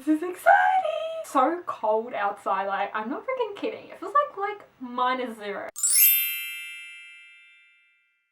This is exciting! So cold outside, like, I'm not freaking kidding. It feels like -0.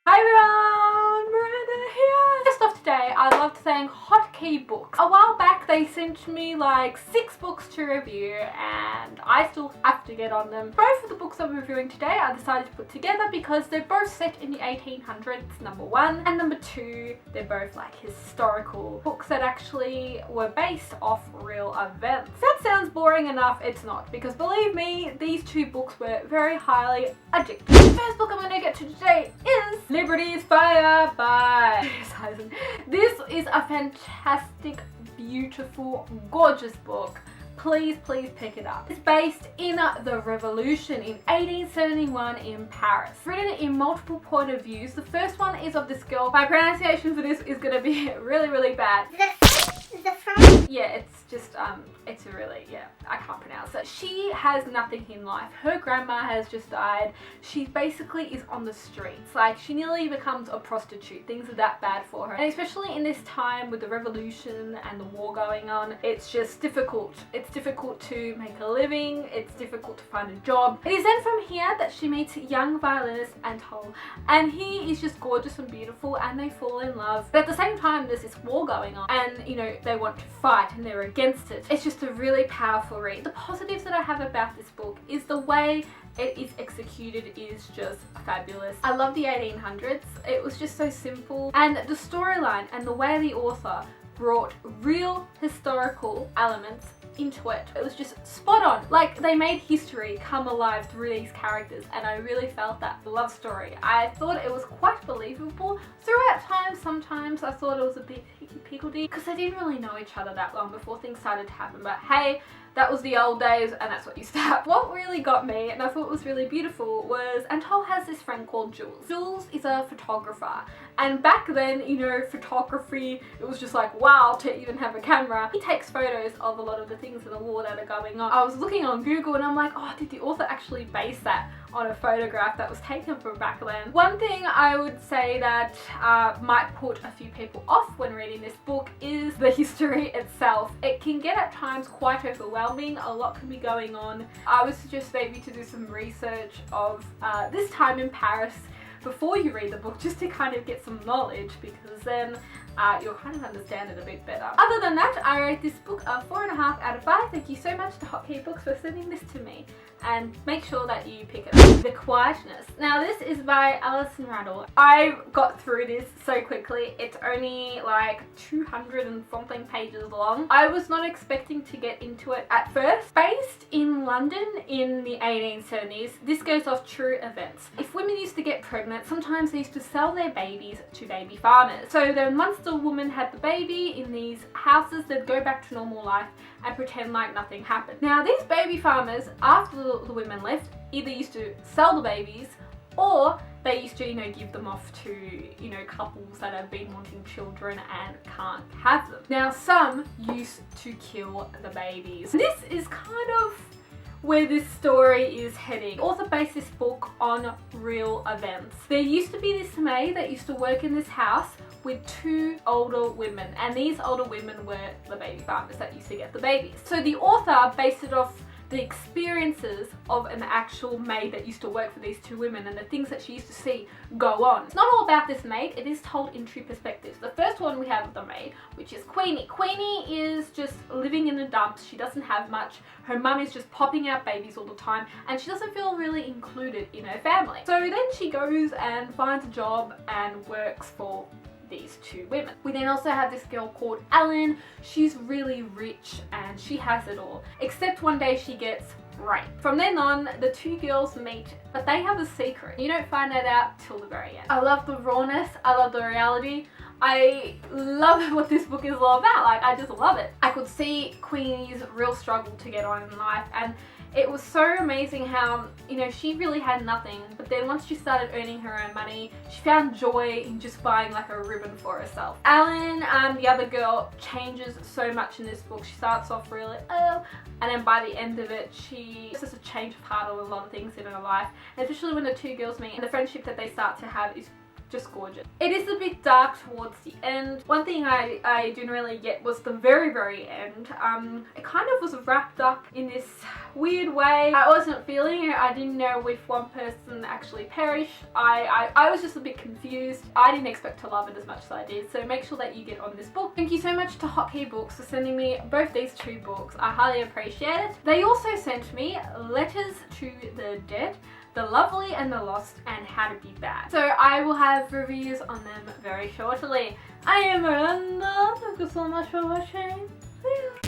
Hi everyone, Miranda here! First off today, I'd love to thank Hotkey Books. A while back they sent me like 6 books to review and I still have to get on them. Both of the books I'm reviewing today I decided to put together because they're both set in the 1800s, number 1, and number 2, they're both like historical books that actually were based off real events. If that sounds boring enough, it's not, because believe me, these 2 books were very highly addictive. The first book I'm going to get to today is Liberty's Fire by Syson. This is a fantastic, beautiful, gorgeous book. Please pick it up. It's based in the revolution in 1871 in Paris. Written in multiple point of views. The first one is of this girl. My pronunciation for this is going to be really bad. Yeah, it's just, it's really, yeah, I can't pronounce it. She has nothing in life. Her grandma has just died. She basically is on the streets. Like, she nearly becomes a prostitute. Things are that bad for her. And especially in this time with the revolution and the war going on, it's just difficult. It's difficult to make a living. It's difficult to find a job. It is then from here that she meets young violinist Rattle. And he is just gorgeous and beautiful and they fall in love. But at the same time, there's this war going on and, you know, they want to fight and they're against it. It's just a really powerful read. The positives that I have about this book is the way it is executed is just fabulous. I love the 1800s. It was just so simple, and the storyline and the way the author brought real historical elements into it. It was just spot on. Like, they made history come alive through these characters and I really felt that love story. I thought it was quite believable. Throughout time, sometimes I thought it was a bit hickledy because they didn't really know each other that long before things started to happen, but hey, that was the old days and that's what used to happen. What really got me and I thought was really beautiful was Antol has this friend called Jules. Jules is a photographer, and back then, you know, photography, it was just like wow to even have a camera. He takes photos of a lot of the things in the war that are going on. I was looking on Google and I'm like, oh, did the author actually base that on a photograph that was taken from back then? One thing I would say that might put a few people off when reading this book is the history itself. It can get at times quite overwhelming. A lot can be going on. I would suggest maybe to do some research of this time in Paris before you read the book, just to kind of get some knowledge, because then you'll kind of understand it a bit better. Other than that, I rate this book a 4.5 out of 5. Thank you so much to Hotkey Books for sending this to me, and make sure that you pick it up. The Quietness. Now this is by Alison Rattle. I got through this so quickly. It's only like 200 and something pages long. I was not expecting to get into it at first. Based in London in the 1870s, this goes off true events. If women used to get pregnant, sometimes they used to sell their babies to baby farmers. So then once the woman had the baby in these houses, they'd go back to normal life and pretend like nothing happened. Now these baby farmers, after the women left, either used to sell the babies or they used to, you know, give them off to, you know, couples that have been wanting children and can't have them. Now some used to kill the babies. This is kind of where this story is heading. The author based this book on real events. There used to be this maid that used to work in this house with 2 older women, and these older women were the baby farmers that used to get the babies. So the author based it off the experiences of an actual maid that used to work for these 2 women and the things that she used to see go on. It's not all about this maid, it is told in 2 perspectives. The first one we have the maid, which is Queenie. Queenie is just living in the dumps. She doesn't have much. Her mum is just popping out babies all the time and she doesn't feel really included in her family. So then she goes and finds a job and works for these 2 women. We then also have this girl called Alison. She's really rich and she has it all, except one day she gets raped. From then on, the 2 girls meet, but they have a secret. You don't find that out till the very end. I love the rawness, I love the reality. I love what this book is all about. Like, I just love it. I could see Queenie's real struggle to get on in life, and it was so amazing how, you know, she really had nothing, but then once she started earning her own money, she found joy in just buying like a ribbon for herself. Alison, the other girl, changes so much in this book. She starts off really, and then by the end of it, she has a change of heart on a lot of things in her life, and especially when the 2 girls meet and the friendship that they start to have is just gorgeous. It is a bit dark towards the end. One thing I didn't really get was the very end. It kind of was wrapped up in this weird way. I wasn't feeling it. I didn't know if one person actually perished. I was just a bit confused. I didn't expect to love it as much as I did, so make sure that you get on this book. Thank you so much to Hotkey Books for sending me both these 2 books. I highly appreciate it. They also sent me Letters to the Dead, The Lovely and the Lost, and How to Be Bad. So I will have reviews on them very shortly. I am Miranda. Thank you so much for watching. See ya.